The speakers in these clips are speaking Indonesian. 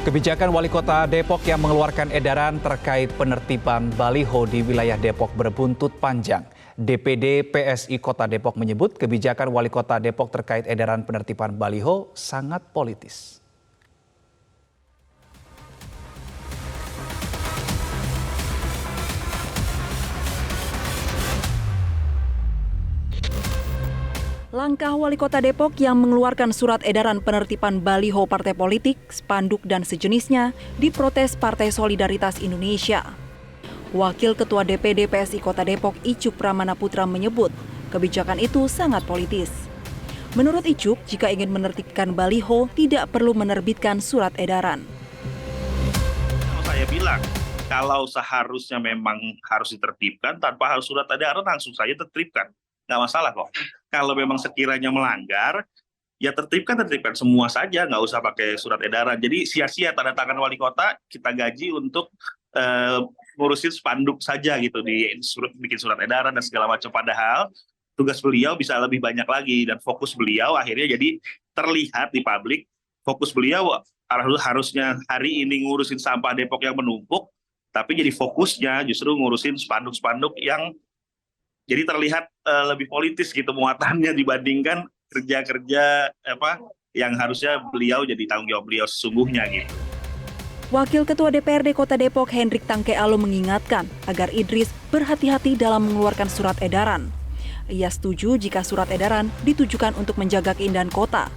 Kebijakan Wali Kota Depok yang mengeluarkan edaran terkait penertiban baliho di wilayah Depok berbuntut panjang. DPD PSI Kota Depok menyebut kebijakan Wali Kota Depok terkait edaran penertiban baliho sangat politis. Langkah Wali Kota Depok yang mengeluarkan surat edaran penertiban baliho partai politik, spanduk dan sejenisnya diprotes Partai Solidaritas Indonesia. Wakil Ketua DPD PSI Kota Depok Icuk Pramana Putra menyebut kebijakan itu sangat politis. Menurut Icuk, jika ingin menertibkan baliho tidak perlu menerbitkan surat edaran. Saya bilang, kalau seharusnya memang harus ditertibkan tanpa harus surat edaran langsung saja tertibkan. Nggak masalah kok. Kalau memang sekiranya melanggar, ya tertibkan semua saja, nggak usah pakai surat edaran. Jadi sia-sia tanda tangan wali kota, kita gaji untuk ngurusin spanduk saja gitu, bikin surat edaran dan segala macam. Padahal tugas beliau bisa lebih banyak lagi dan fokus beliau akhirnya jadi terlihat di publik. Fokus beliau harusnya hari ini ngurusin sampah Depok yang menumpuk, tapi jadi fokusnya justru ngurusin spanduk-spanduk yang jadi terlihat lebih politis gitu muatannya dibandingkan kerja-kerja yang harusnya beliau jadi tanggung jawab beliau sesungguhnya gitu. Wakil Ketua DPRD Kota Depok Hendrik Tangke Alo mengingatkan agar Idris berhati-hati dalam mengeluarkan surat edaran. Ia setuju jika surat edaran ditujukan untuk menjaga keindahan kota.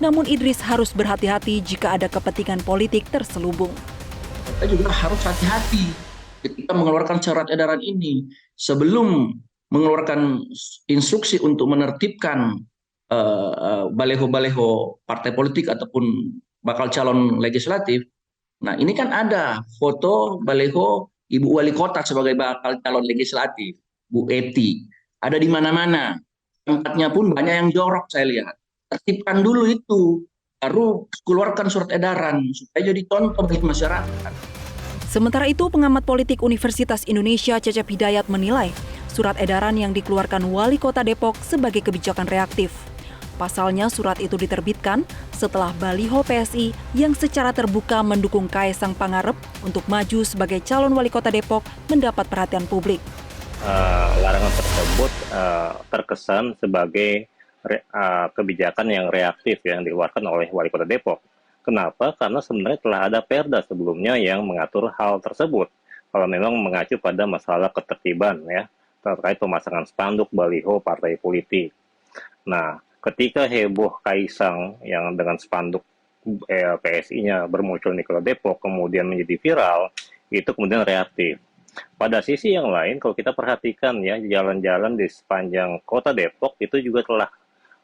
Namun Idris harus berhati-hati jika ada kepentingan politik terselubung. Kita juga harus hati-hati ketika mengeluarkan surat edaran ini. Sebelum mengeluarkan instruksi untuk menertibkan baleho-baleho partai politik ataupun bakal calon legislatif. Nah, ini kan ada foto baleho Ibu Wali Kota sebagai bakal calon legislatif, Bu Eti. Ada di mana-mana. Tempatnya pun banyak yang jorok saya lihat. Tertibkan dulu itu, baru keluarkan surat edaran supaya jadi contoh bagi masyarakat. Sementara itu, pengamat politik Universitas Indonesia Cecep Hidayat menilai surat edaran yang dikeluarkan Wali Kota Depok sebagai kebijakan reaktif. Pasalnya surat itu diterbitkan setelah baliho PSI yang secara terbuka mendukung Kaesang Pangarep untuk maju sebagai calon Wali Kota Depok mendapat perhatian publik. Larangan tersebut terkesan sebagai kebijakan yang reaktif yang dikeluarkan oleh Wali Kota Depok. Kenapa? Karena sebenarnya telah ada perda sebelumnya yang mengatur hal tersebut. Kalau memang mengacu pada masalah ketertiban ya, terkait pemasangan spanduk baliho partai politik. Nah, ketika heboh Kaesang yang dengan spanduk PSI-nya bermuncul di Kota Depok kemudian menjadi viral, itu kemudian reaktif. Pada sisi yang lain, kalau kita perhatikan ya, jalan-jalan di sepanjang Kota Depok itu juga telah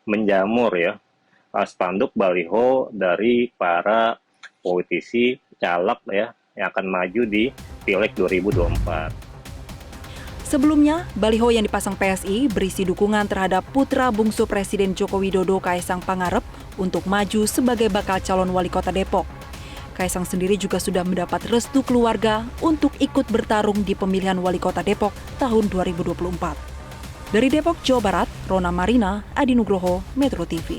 menjamur ya spanduk baliho dari para politisi caleg ya yang akan maju di Pileg 2024. Sebelumnya, baliho yang dipasang PSI berisi dukungan terhadap putra bungsu Presiden Joko Widodo Kaesang Pangarep untuk maju sebagai bakal calon Wali Kota Depok. Kaesang sendiri juga sudah mendapat restu keluarga untuk ikut bertarung di pemilihan Wali Kota Depok tahun 2024. Dari Depok, Jawa Barat, Rona Marina, Adi Nugroho, Metro TV.